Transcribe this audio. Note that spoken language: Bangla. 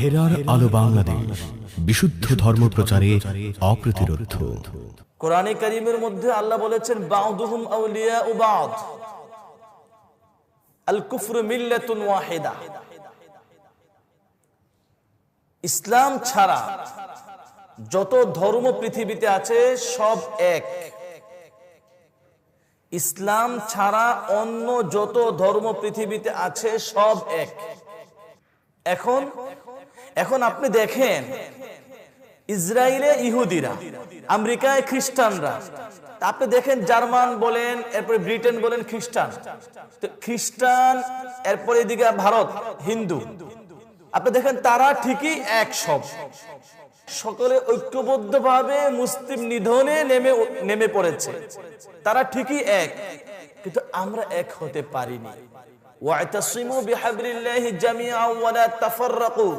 হেরার আলো বাংলাদেশ, বিশুদ্ধ ধর্ম প্রচারে অপ্রতিরোধ্য। কোরআনে কারীমের মধ্যে আল্লাহ বলেছেন বাউদুহুম আউলিয়াউ বাদ, আল কুফরু মিল্লাতুন ওয়াহিদা। ইসলাম ছাড়া যত ধর্ম পৃথিবীতে আছে সব এক। ইসলাম ছাড়া অন্য যত ধর্ম পৃথিবীতে আছে সব এক। এখন আপনি দেখেন, ইসরায়েলে ইহুদিরা, আমেরিকায় খ্রিস্টানরা, আপনি দেখেন জার্মান বলেন, এরপরে ব্রিটেন বলেন খ্রিস্টান, তো খ্রিস্টান, এরপরে এদিকে ভারত হিন্দু, আপনি দেখেন তারা ঠিকই এক, সব সকলে ঐক্যবদ্ধভাবে মুসলিম নিধনে নেমে পড়েছে, তারা ঠিকই এক, কিন্তু আমরা এক হতে পারিনি। ওয়া'তাসিমু বিহাবলিল্লাহি জামিআন ওয়া লা তাফাররাকু।